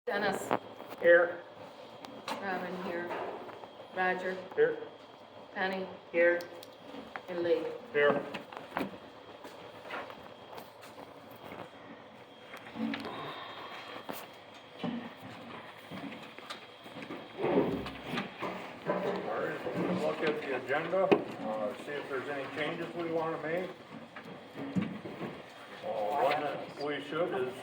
Dennis, Here. Robin here, Roger, Here. Penny, Here. and Lee. Here. All right, let's look at the agenda, see if there's any changes we want to make. One that we should is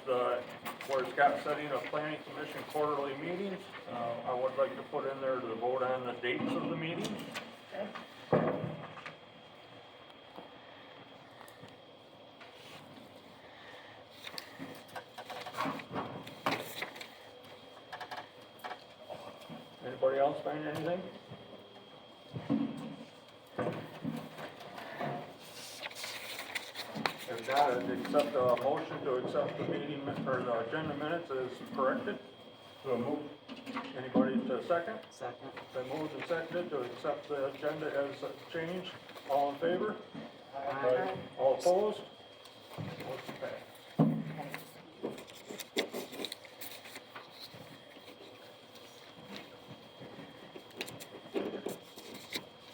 where it's got setting of planning commission quarterly meetings. I would like to put in there to vote on the dates of the meetings. Anybody else find anything? If not, I'd accept a motion to accept the meeting, or the agenda minutes as corrected. So move. Anybody to second? Second. Been moved and seconded to accept the agenda as changed. All in favor? Aye. All opposed? Motion passed.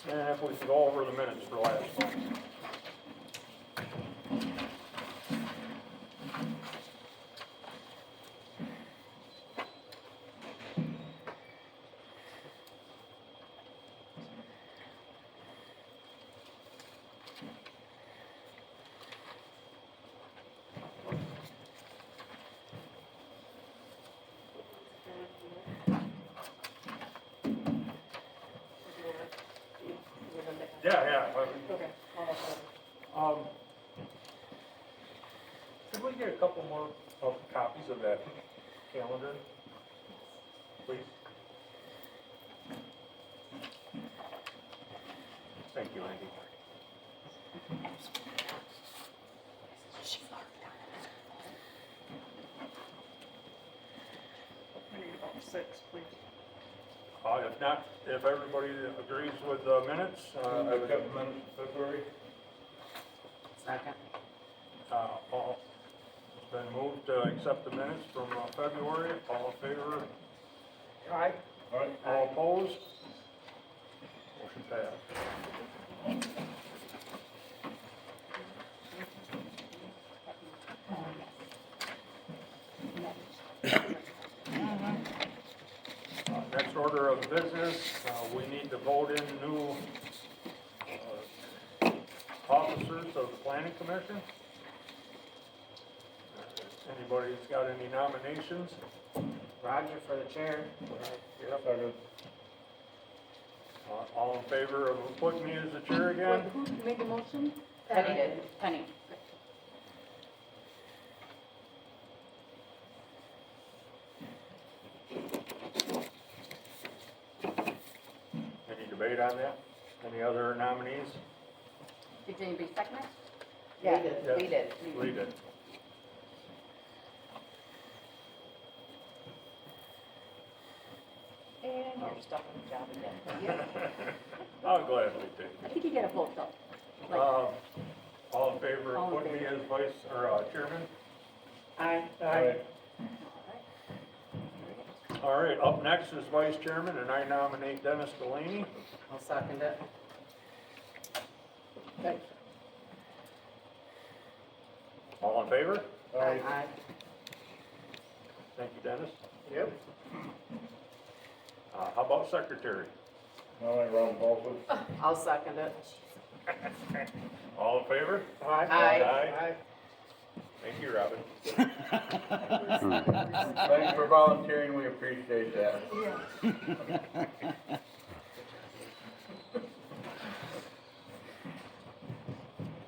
And if we can go over the minutes for last month. Yeah. Okay. Could we get a couple more copies of that calendar, please? Thank you, Andy. We need about 6, please. If not, if everybody agrees with the minutes, I would have minutes of February. Second. It's been moved to accept the minutes from February. All in favor? Aye. All opposed? Motion passed. Next order of business, we need to vote in new officers of the planning commission. Anybody's got any nominations? Roger for the chair. Yep. All in favor of putting me as the chair again? Who made the motion? Penny did. Penny. Any debate on that? Any other nominees? Did anybody second it? Yeah, Yes. we did. Lee did. And you're stuck in the job again. I'll gladly take I think you get a vote though. it. Like, All in favor All of in putting me favor. as vice, or chairman? Aye. All right, up next is vice chairman, and I nominate Dennis Delaney. I'll second it. All in favor? Aye. Thank you, Dennis. Yep. How about secretary? Ron Bolton. I'll second it. All in favor? Aye. Thank you, Robin. Thanks for volunteering, we appreciate that.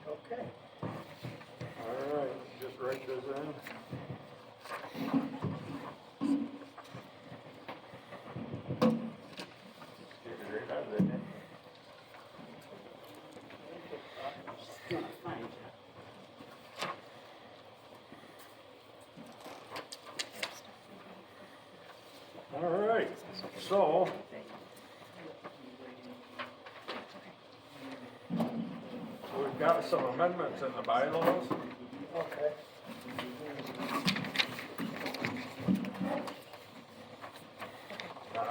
Okay. All right, just write this in. Get it right out of there. Find you. All right, so. We've got some amendments in the bylaws. Okay.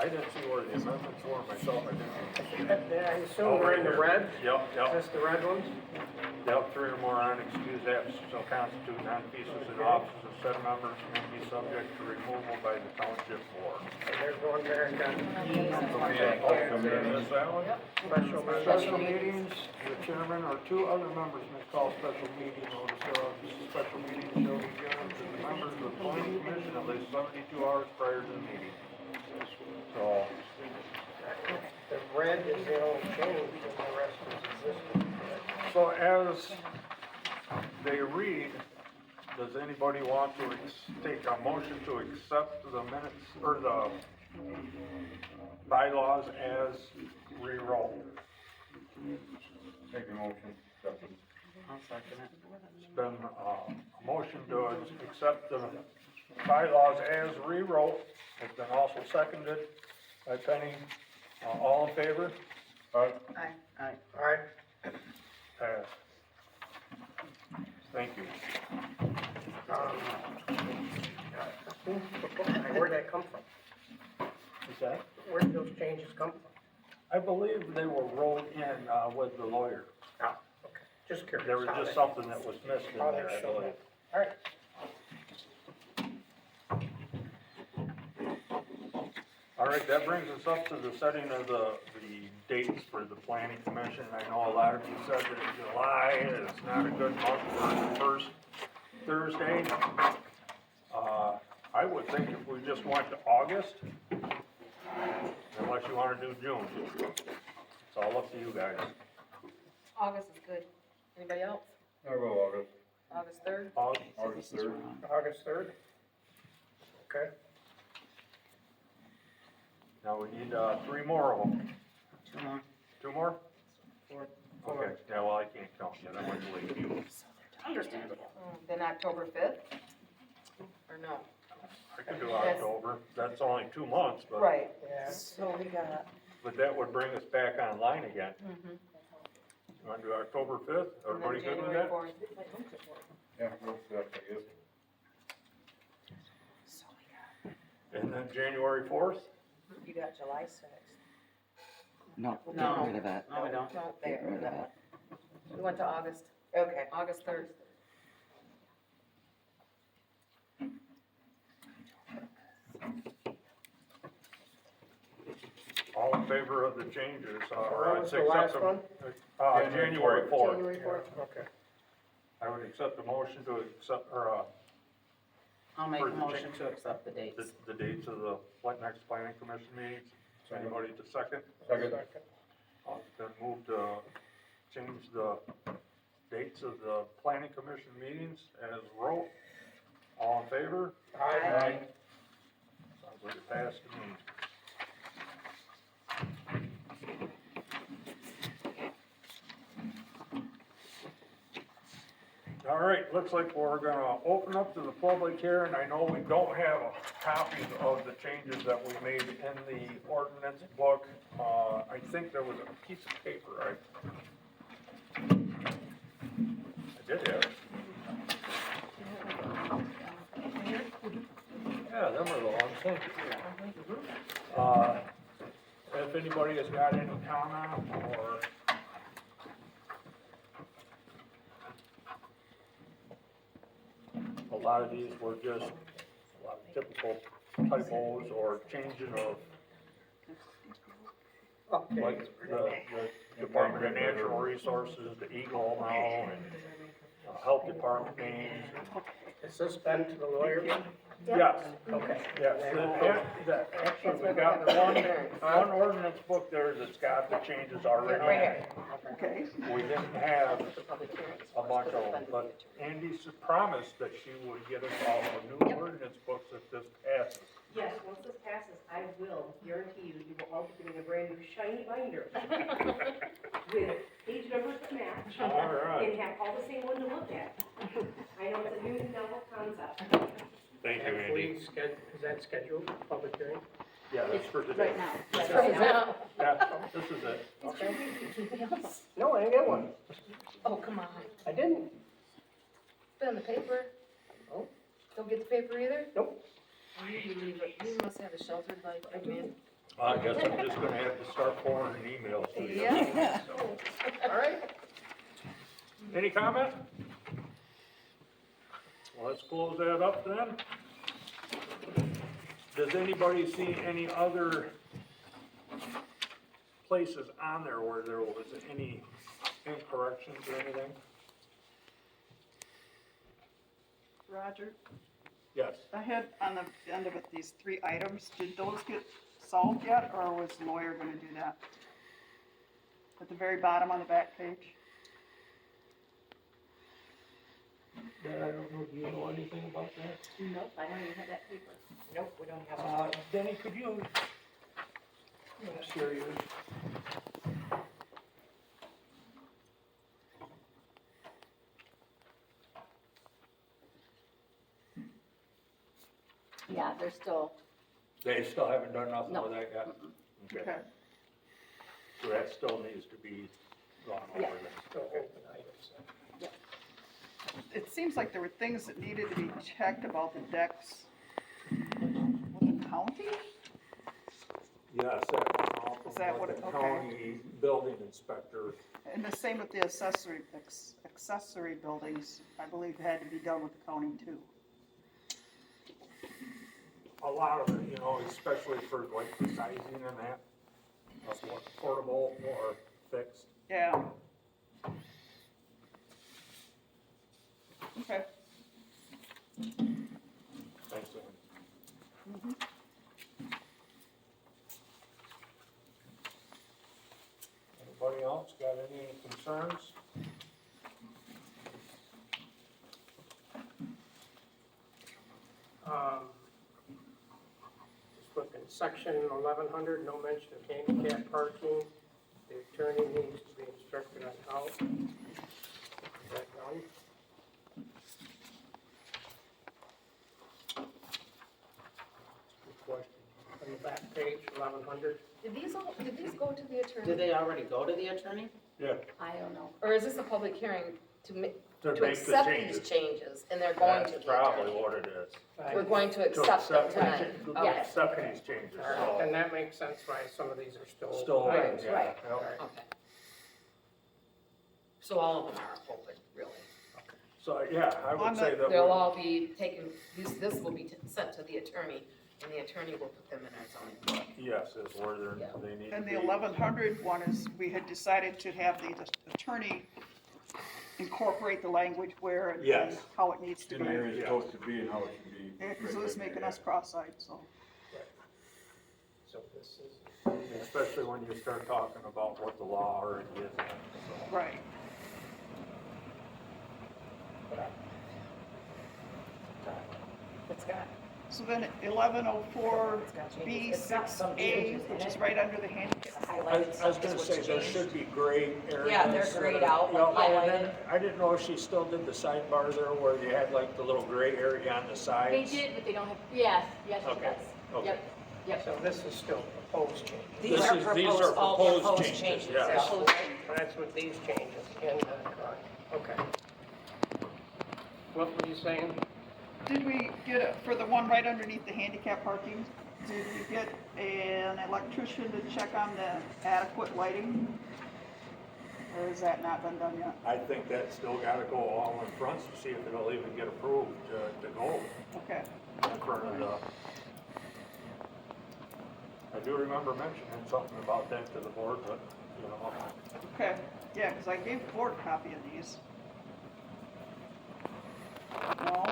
I didn't see where the amendments were myself, I didn't. Yeah, I assume we're in the red, Yep, is yep, this the red ones? yep, 3 or more unexcused absences shall constitute non-pieces in offices of said members and be subject to removal by the township board. And there's one there, and got Is that one? special Special meeting. meetings, the chairman or 2 other members may call special meeting notice of special meeting shall be given to the members of the planning commission at least 72 hours prior to the meeting. So, The red is the old change, and the rest is existing. so as they read, does anybody want to take a motion to accept the minutes or the bylaws as rewrote? Make a motion. Second. I'll second it. It's been a motion to accept the bylaws as rewrote. It's been also seconded by Penny. All in favor? Aye. Aye. All right, Pass. Thank you. where'd that come from? Is that? Where did those changes come from? I believe they were rolled in with the lawyer. Ah, okay, just curious. There was how just they- something that was missed in how there, they I showed believe. up. All right, All right, that brings us up to the setting of the dates for the planning commission. I know a lot of you said that July is not a good month for the first Thursday. I would think if we just went to August, unless you wanna do June. It's all up to you guys. August is good. Anybody else? I'll go August. August 3rd? August 3rd. August 3rd? Okay, Now we need, 3 more of them. 2 more. 2 more? 4. Okay, yeah, well, I can't count yet, I went to Lakeview. Understandable. Then October 5th? Or no? I could do October, that's only 2 months, but, Right. yeah, So we got. but that would bring us back online again. Mhm. You wanna do October 5th? And then Everybody good with January that? 4th. Yeah, we'll set, I guess. And then January 4th? You got July 6th. No, No. get rid of that. No, we don't. No, Get rid of there. that. We went to August. Okay. August 3rd. All in favor of the changes, What I'd was say the last accept one? them. January 4th. January 4th. okay. I would accept the motion to accept, or, I'll make For a the motion to accept the dates. the dates of the next planning commission meetings. Anybody to second? Second. It's been moved to change the dates of the planning commission meetings as wrote. All in favor? Aye. Sounds like it passed to me. All right, looks like we're gonna open up to the public here, and I know we don't have copies of the changes that we made in the ordinance book. I think there was a piece of paper, I did have it. Yeah, them are the ones, thank you. If anybody has got any comment or a lot of these were just a lot of typical typos or changing of, Okay, like, the Department of Natural Resources, the Eagle now, and Health Department names. has this been to the lawyer? Yes, Okay. yes, actually, we got one ordinance book there that's got the changes already. Right here. We didn't have a bunch of them, but Andy promised that she would get us all a new ordinance books if this passes. Yes, once this passes, I will guarantee you, you will all be getting a brand new shiny binder with page numbers that match. All right. And have all the same one to look at. I know it's a new novel concept. Thank you, Have Andy. we is that scheduled, public hearing? Yeah, that's for today. Right now. Right now. Yeah, this is it. No, I didn't get one. Oh, come on. I didn't. Been in the paper. Oh. Don't get the paper either? Nope. You must have a sheltered life, I mean. I guess I'm just gonna have to start forwarding emails to you. Yeah. So. All right. Any comment? Well, let's close that up then. Does anybody see any other places on there where there was any incorrections or anything? Roger, Yes. I had on the end of it, these 3 items, did those get solved yet, or was the lawyer gonna do that? At the very bottom on the back page? I don't know, do you know anything about that? Nope, I don't even have that paper. Nope, we don't have it. Denny, could you share yours? Yeah, they're still, They still haven't done nothing No. with that yet? Okay, Okay, so that still needs to be gone over Yeah. then. Still open items. it seems like there were things that needed to be checked about the decks with the county? Yes, that went off Is that from what the it- okay. county building inspector. And the same with the accessory buildings, I believe had to be done with the county too. A lot of it, you know, especially for like the sizing and that, of what portable or fixed. Yeah. Okay. Thanks, Ann. Anybody else got any concerns? Just look in section 1100, no mention of handicap parking. The attorney needs to be instructed on how. Is that done? Good question. On the back page, 1100. did these go to the attorney? Did they already go to the attorney? Yeah, I don't know. Or is this a public hearing to to to make the accept these changes. changes, and they're going to That's the probably attorney? what it is. We're going to To accept them accept- tonight. to Yes. Accept these changes, All right, so. then that makes sense why some of these are still. Still, open open, items. yeah, right. yeah. Okay. So all of them are open, really? So, yeah, I would say that. They'll we- all be taken, this will be sent to the attorney, and the attorney will put them in our zoning book. Yes, is where Yeah. they need to And be. the 1100 one is, we had decided to have the attorney incorporate the language where and Yes. how it needs to In be. the area it's supposed to be and how it should be. Yeah, because it was making us cross-eyed, so. So this is. Especially when you start talking about what the law already is, so. Right. It's got, So then 1104 it's got changes. It's got some B6A, changes in which is it. right under the handicap. Highlighted I was stuff gonna is say, what's there changed. should be gray areas. Yeah, they're grayed out, You know, like and then highlighted. I didn't know if she still did the sidebar there where you had like the little gray area on the They sides. did, but they don't have, yes, yes, Okay, yes. okay. Yep, yep. So this is still proposed changes. These This are is- proposed, all proposed changes. yes. Yeah. So that's what these changes in the, okay. What were you saying? Did we get, for the one right underneath the handicap parking, did we get an electrician to check on the adequate lighting? Or has that not been done yet? I think that's still gotta go all in front to see if it'll even get approved to go Okay, in front of the. I do remember mentioning something about that to the board, but, you know, okay, yeah, because I gave the board a copy of these. No,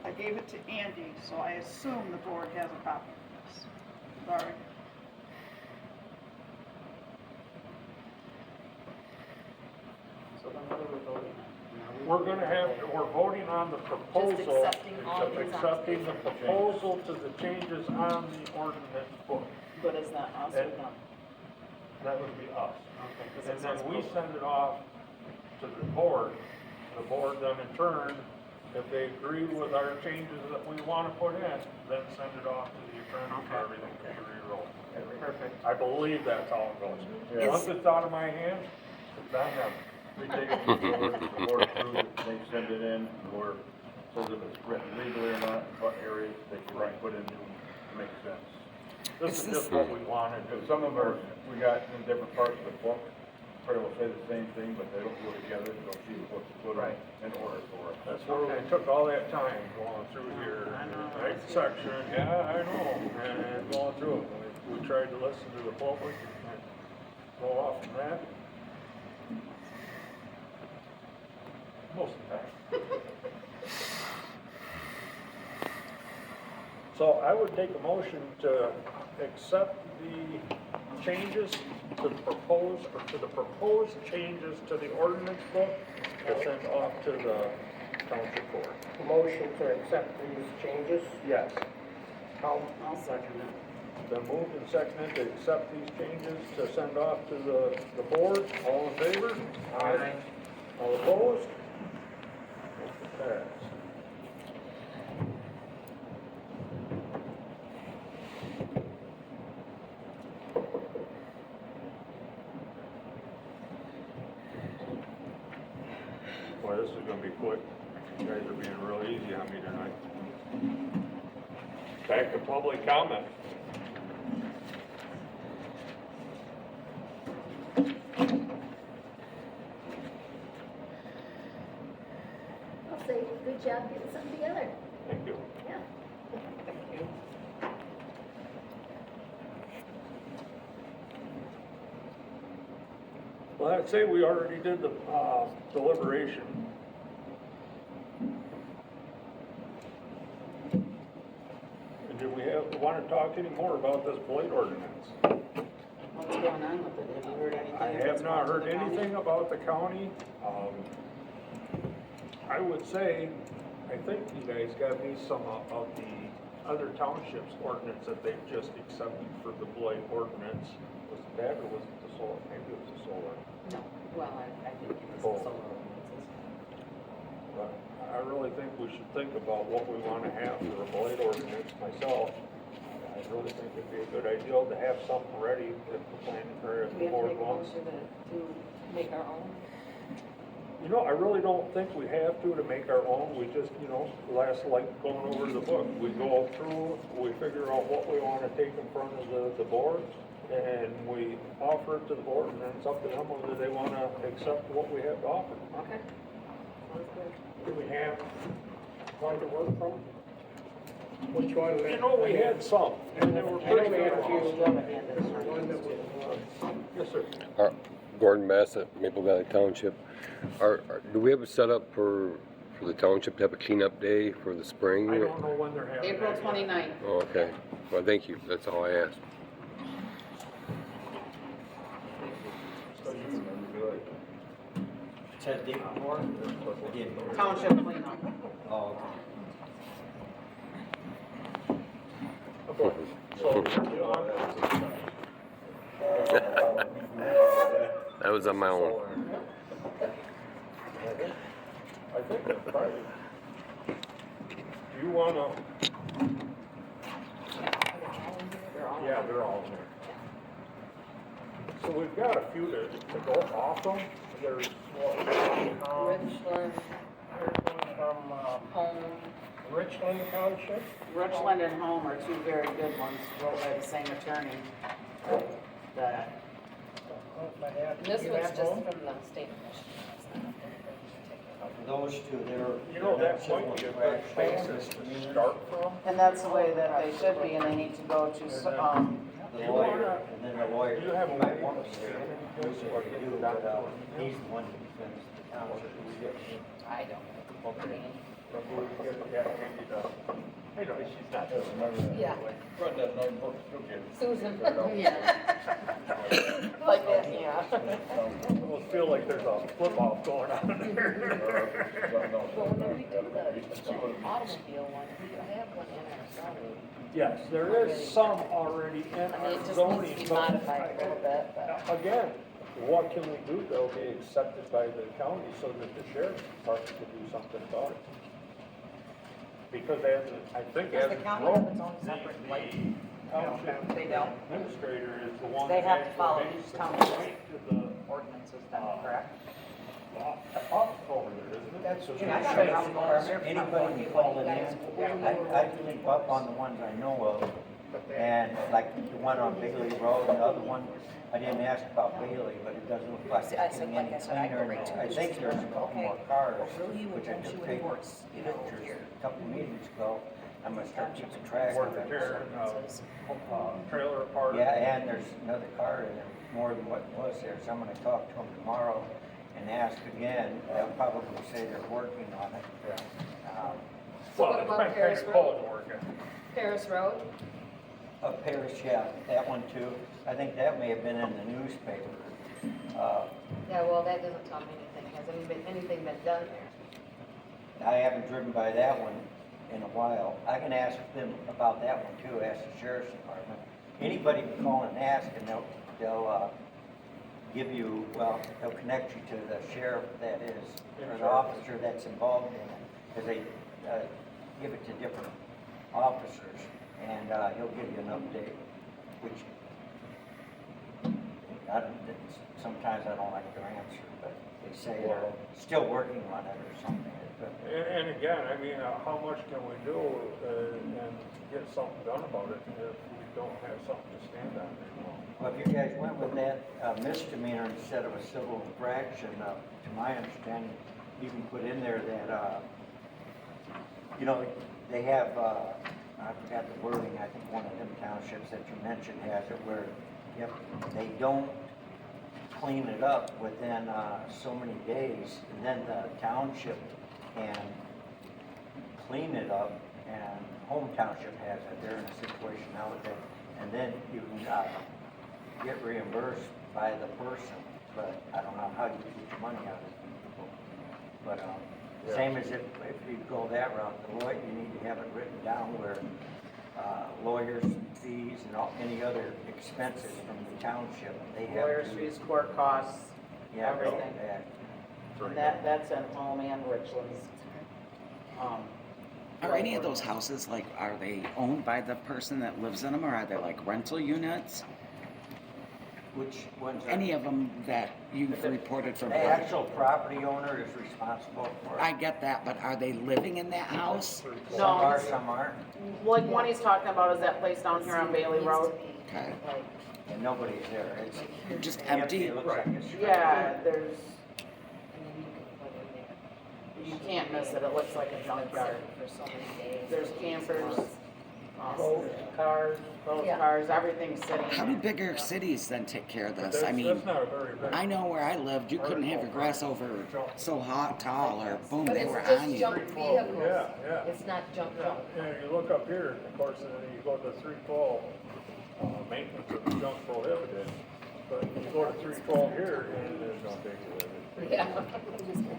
I gave it to Andy, so I assume the board has a copy of this. Sorry. So then what are we voting on? we're gonna have, we're voting on the proposal. accepting all these on Accepting the paper. proposal to the changes on the ordinance book. But is that us or them? That would be us. Okay, 'cause And it then says we both. send it off to the board. The board then in turn, if they agree with our changes that we wanna put in, then send it off to the attorney for everything to be rewrote. Perfect. I believe that's how it goes. Yeah. Once it's out of my hands, it's on them. We take it to the board, the board approves it, they send it in, or says if it's written legally or not, what areas they can put in to make sense. This is just what we wanted. Because some of them are, we got in different parts of the book, pretty well say the same thing, but they don't go together, so see the book put Right. in order for it. That's where we took all that time going through here, right section, yeah, I know, and going through it. We tried to listen to the public and go off from that. Most of the time. So I would take a motion to accept the changes to the proposed changes to the ordinance book to send off to the township board. Motion to accept these changes. Yes. I'll second it. Been moved and seconded to accept these changes to send off to the board. All in favor? Aye. All opposed? Motion passed. Boy, this is gonna be quick. You guys are being real easy on me tonight. Back to public comment. I'll say, good job getting something together. Thank you. Yeah. Well, I'd say we already did the deliberation. And do we want to talk any more about this blight ordinance? What's going on with it? Have you heard anything? I if have it's not gone to heard the county? anything about the county. I would say, I think you guys got me some of the other townships ordinance that they've just accepted for the blight ordinance. Was it that or was it the solar? Maybe it was the solar. No, well, I think it was Oh. the solar ordinances. But I really think we should think about what we want to have for a blight ordinance myself. I really think it'd be a good idea to have something ready if the plan, or if Do we the have to board make a wants. motion to make our own? You know, I really don't think we have to make our own, we just, last, like going over the book, we go through, we figure out what we want to take in front of the board, and we offer it to the board, and then it's up to them whether they want to accept what we have to offer. Okay. Sounds good. Do we have one to work from? Which one? We had some, and they were I know pretty we good. had a few. Is there One that was, Yes, sir. Gordon Bassett, Maple Valley Township. Do we have it set up for the township to have a cleanup day for the spring? I don't know when they're having April that yet. 29th. Oh, okay. Well, thank you. That's all I asked. Ted Davenport? Township cleanup. Oh, Okay. So, That was on my own. I think that's Friday. Do you wanna, yeah, they're all in there. So we've got a few to go off them. There's Richland, from, home. Richland Township. Richland and Home are two very good ones, wrote by the same attorney. That, This one's just from the state commission. those two, that might be a good basis to start from. and that's the way that they should be, and they need to go to, the lawyer, and then the lawyer. You have a might want to say, he's the one who defends the township. I don't know. Okay. But we'll get, I know, she's not. Yeah. Run that notebook, you'll get it. Susan. Like that, yeah. I almost feel like there's a flip-off going on there. Well, when we do the automobile one, we don't have one in our zoning. Yes, there is some already in I mean, our it just zoning. needs to be but modified a little bit, but. Again, what can we do that'll be accepted by the county so that the sheriff's department can do something about it? Because I think as Does the it's county grown, have its own separate the light? township They don't. administrator is the one. They that have to follow actually each makes the township. complaint to the ordinances then, correct? up over there, isn't it? That's- So Yeah, I the got it sheriff- out there. Anybody can call it in, I keep up on the ones I know of, And like the one on Bailey Road, the other one, I didn't ask about Bailey, but it doesn't look like See, I it's said, getting any like I said, I go cleaner. right to I the think there's a couple more cars, which I won't took you pictures anymore, you know, here. a couple meetings ago. I'm gonna start keeping track Where of the it. tearing, trailer apart. Yeah, and there's another car in there, more than what was there, so I'm gonna talk to them tomorrow and ask again. They'll probably say they're working on it. So Well, what it's about been Paris kinda Road? cold working. Paris Road? Paris, yeah, that one too. I think that may have been in the newspaper. Yeah, well, that doesn't tell me anything. Has anything been done there? I haven't driven by that one in a while. I can ask them about that one too, ask the sheriff's department. Anybody can call and ask, and they'll give you, well, they'll connect you to the sheriff that is, or the officer that's involved in it. Because they give it to different officers, and he'll give you an update, which sometimes I don't like their answer, but they say they're still working on it or something. But And again, I mean, how much can we do and get something done about it if we don't have something to stand on anymore? well, if you guys went with that misdemeanor instead of a civil infraction, to my understanding, you can put in there that, you know, they have, I forgot the wording, I think one of them townships that you mentioned has it where, if they don't clean it up within so many days, and then the township can clean it up, and Home Township has it, they're in a situation now with it, and then you can get reimbursed by the person, but I don't know how you get money out of people. But same as if you go that route, the lawyer, you need to have it written down where lawyers' fees and any other expenses from the township, they have Lawyers' to. fees, court costs, Yeah, everything. yeah. And that's in Home and Richlands. Are any of those houses, like, are they owned by the person that lives in them, or are they like rental units? Which ones are? Any of them that you've reported from? The actual property owner is responsible for it. I get that, but are they living in that house? Some No, are, it's- some aren't, Like one he's talking about is that place down here on Bailey Road. Okay. and nobody's there. It's Just empty. empty? It looks like it's. Yeah, there's, And then you can put in there. you can't miss it, it looks like a junkyard. For so many days. There's campers, Boats, cars, those Yeah. cars, everything's sitting How do there. bigger cities then take care of But this? I mean, that's not a very big. I know where I lived, you couldn't have your grass over so hot, tall, or boom, But they it's were just on you. junk vehicles. Yeah, yeah. It's not junk. Yeah, you look up here, of course, and then you go to 312, maintenance of the junk prohibited, but you go to 312 here, and there's no big with it. Yeah.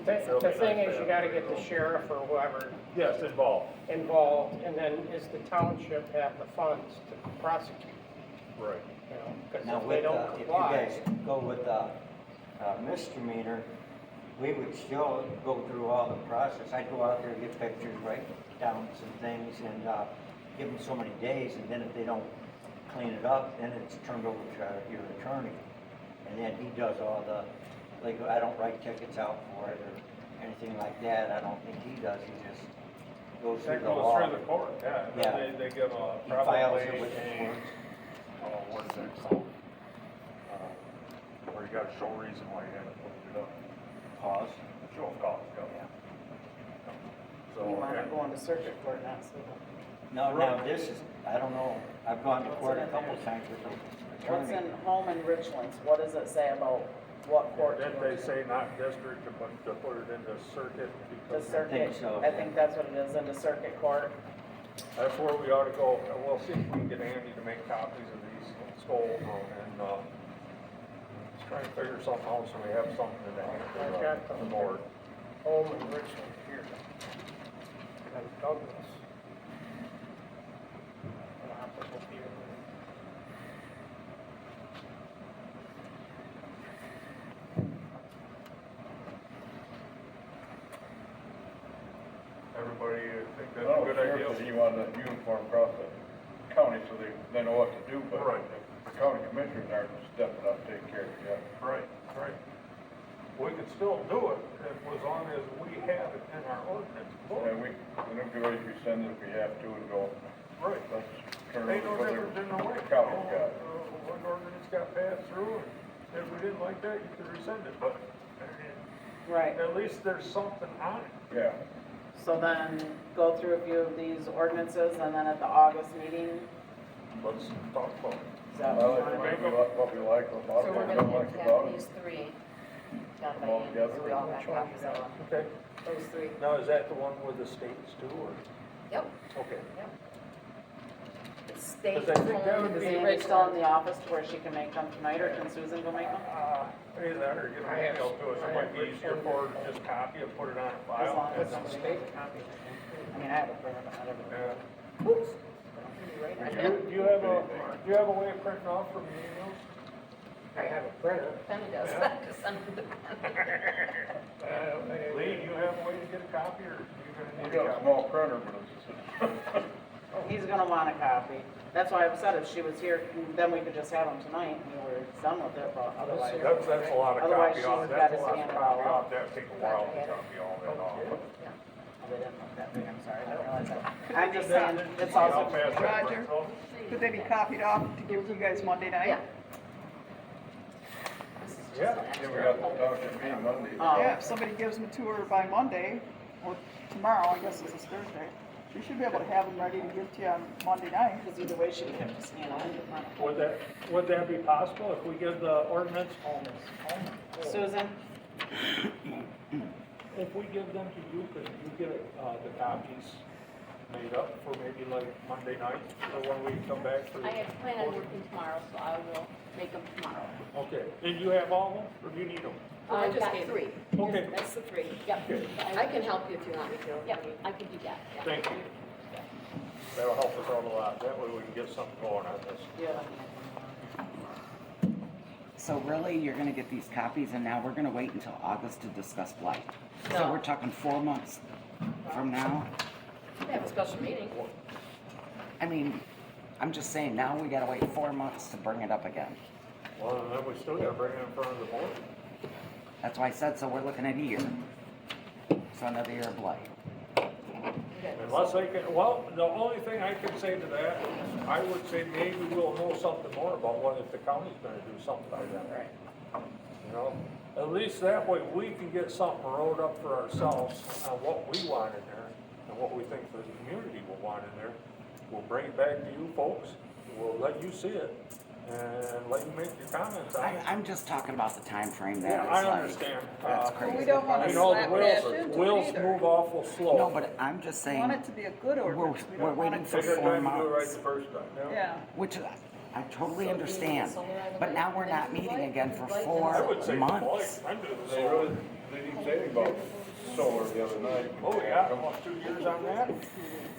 The thing is, you gotta get the sheriff or whoever Yes, involved, involved, and then is the township have the funds to prosecute, right. you know? Because Now if they with, don't if you comply, guys go with misdemeanor, we would still go through all the process. I'd go out there, get pictures, write down some things, and give them so many days, and then if they don't clean it up, then it's turned over to your attorney. And then he does all the, like, I don't write tickets out for it or anything like that. I don't think he does. He just goes through That the goes law. through the court, yeah. And Yeah. then they give a, He files probably it with the a, court. what is that called? Where you gotta show reason why you haven't put it up. Pause. Show of cause, yeah. So, You wanna and- go into circuit court now, so. No, now this is, I don't know. I've gone to What's court it a in couple there? times with the What's attorney. in Home and Richlands, what does it say about what court to Didn't go they to? say not district, but to put it into circuit? The because circuit, so, I yeah. think that's what it is, into circuit court. That's where we ought to go. And we'll see if we can get Andy to make copies of these skulls and, let's try and figure something out so we have something to I've hang got on the board. Home and Richland here. And Douglas. I'll have to go here. Everybody think that's Oh, a good sure, idea? 'cause you want it uniform across the county so they know what to do, but Right. the county commissioners aren't stepping up, taking care of it yet. Right, right. We can still do it as long as we have it in our ordinance book. And we can do it if we send it if we have to and go, Right. let's turn Ain't no over different than the way. county's got. One ordinance got passed through, and if we didn't like that, you could rescind it, but Right, at least there's something on it. Yeah. so then go through a few of these ordinances and then at the August meeting, Let's talk about it. is that I what you like wanna do? what we like about So it, we're what we gonna don't like have about it. these three done by All Andy, together. so we all got copies of them, Okay, those three. now is that the one with the states too, or? Yep, Okay. yep. The state Because I think that owned would Is the Amy still in original. the office to where she can make them tonight, or can Susan go make them? Either that or get an email to us, it might be easier for her to just copy it, put it on a As file. long as and somebody state. makes a copy. I mean, I have a printer, but not everybody. Yeah. Oops. Do you have a way of printing off from the emails? I have a printer. Penny does, Yeah. because I'm the Lee, do you have a way to get a copy, or you gonna We need got a a copy? small printer, but it's He's gonna want a copy. That's why I said if she was here, then we could just have them tonight and we were done with it, but otherwise. That's a lot of Otherwise, copy she's off, gotta that's a lot scan of it all copy out. off, that'd take a while to copy all that off. Oh, they didn't look that big, I'm sorry, I didn't realize that. I'm just saying, it's also, I'll pass that Roger. print off. Could they be copied off to give to you guys Monday night? Yeah. Yeah. Yeah, we got the township meeting Monday. Yeah, if somebody gives them to her by Monday, or tomorrow, I guess this is Thursday, she should be able to have them ready to give to you on Monday night. because either way, she would have to scan it in front of Would that be possible if we give the ordinance? Susan? If we give them to you, could you get, the copies made up for maybe like Monday night, or when we come back for? I plan on working tomorrow, so I will make them tomorrow. Okay, and you have all of them, or do you need them? I I've just got gave- three. Okay, That's the three. Yep. Okay. I can help you if you want me to. Yep, I can do that. yeah. thank you. That'll help us out a lot, that way we can get something going on this. Yeah. So really, you're gonna get these copies and now we're gonna wait until August to discuss blight? So No. we're talking 4 months from now? We have a special meeting. I mean, I'm just saying, now we gotta wait 4 months to bring it up again. Well, then we still gotta bring it in front of the board. That's why I said, so we're looking at a year. So another year of blight. Unless I can, well, the only thing I can say to that, I would say maybe we'll know something more about what if the county's gonna do something like that. Right. You know, at least that way we can get something wrote up for ourselves on what we want in there and what we think the community will want in there. We'll bring it back to you folks, we'll let you see it and let you make your comments on it. I'm just talking about the time frame Yeah, that I it's like. understand. That's But crazy. we don't wanna You know, the slap wheels, dash into it wheels either. move awful slow. No, but I'm just We saying, want it to be a good ordinance. We we're don't want waiting it for to. Take our 4 time to do it right months. the first time. Yeah. Which I totally understand, but now we're not meeting again for I 4 would say the months. blight, I'm doing They really, they didn't say anything about solar the other night. Oh, yeah, almost 2 years on that?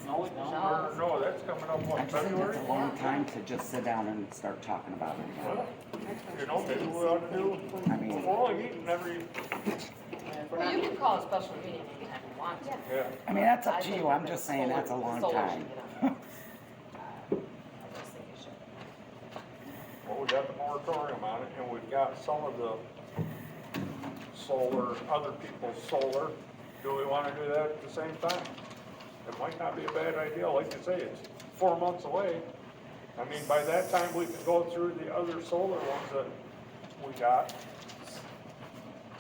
No, we don't. Or, no, that's coming up, what, I'm just saying February? that's a long time to just sit down and start talking about it again. Well, you know, maybe we ought to do, I mean- we're only meeting every, Well, you can call a special meeting anytime you want to. yeah. I mean, that's I up to think you, I'm that just saying that's a long solar time. should get on. I just think it should. Well, we got the moratorium on it, and we've got some of the solar, other people's solar. Do we wanna do that at the same time? It might not be a bad idea, like you say, it's 4 months away. I mean, by that time, we can go through the other solar ones that we got.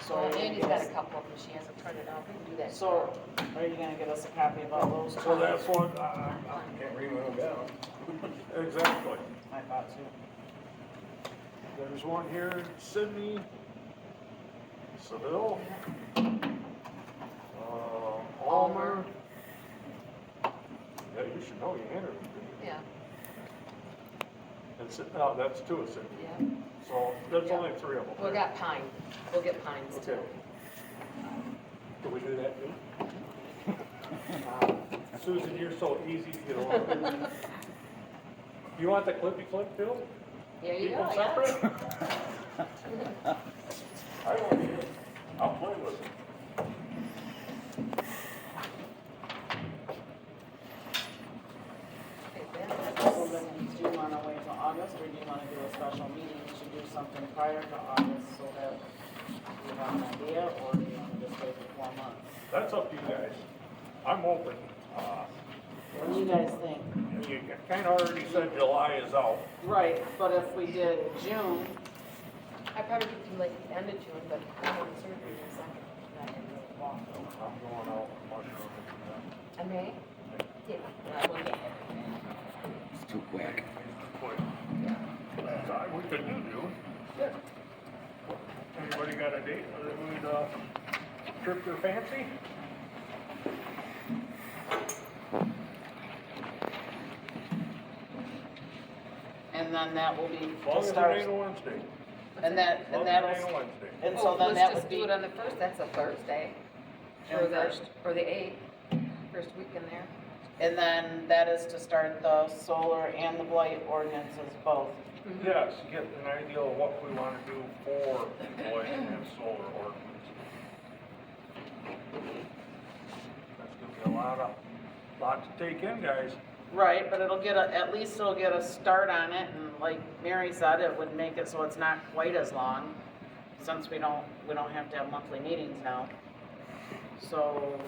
So, Well, Andy's got a couple of them, she hasn't printed out, we can do that. so, are you gonna give us a copy of all those? So that's what, Can't read them down. exactly. I thought too. There's one here in Sydney, Seville, Almer. Yeah, you should know, you entered it. Yeah, It's, no, that's two of Sydney, yeah. so there's only 3 of them. We got Pine, we'll get Pines too. Okay. Can we do that too? Susan, you're so easy to get along with. You want the clippy clip too? There you Keep go, them yeah. separate? I want you, I'll play with it. Okay, Ben, So then, do you wanna wait till August, or do you wanna do a special meeting to do something prior to August, so that you have an idea, or do you wanna just wait for 4 months? That's up to you guys. I'm open. What do you guys think? You kinda already said July is out. Right, but if we did June, I probably could do like the end of June, but I'm on surgery in December. I'm going out mushrooming. I may? Yeah. We'll get it. It's too quick. Quick. We could do June. Yeah. Anybody got a date that would, trip their fancy? and then that will be As long the as it start, ain't a Wednesday. and that, As long and as it that'll, ain't a Wednesday. and so then that Let's would just do be, it on the first, that's a Thursday. June Or the, 1st. or the 8th, first week in there. and then that is to start the solar and the blight ordinances both. Yes, get an idea of what we wanna do for light and solar ordinance. That's gonna be a lot to take in, guys. Right, but it'll get a, at least it'll get a start on it, and like Mary said, it would make it so it's not quite as long, since we don't have to have monthly meetings now. So,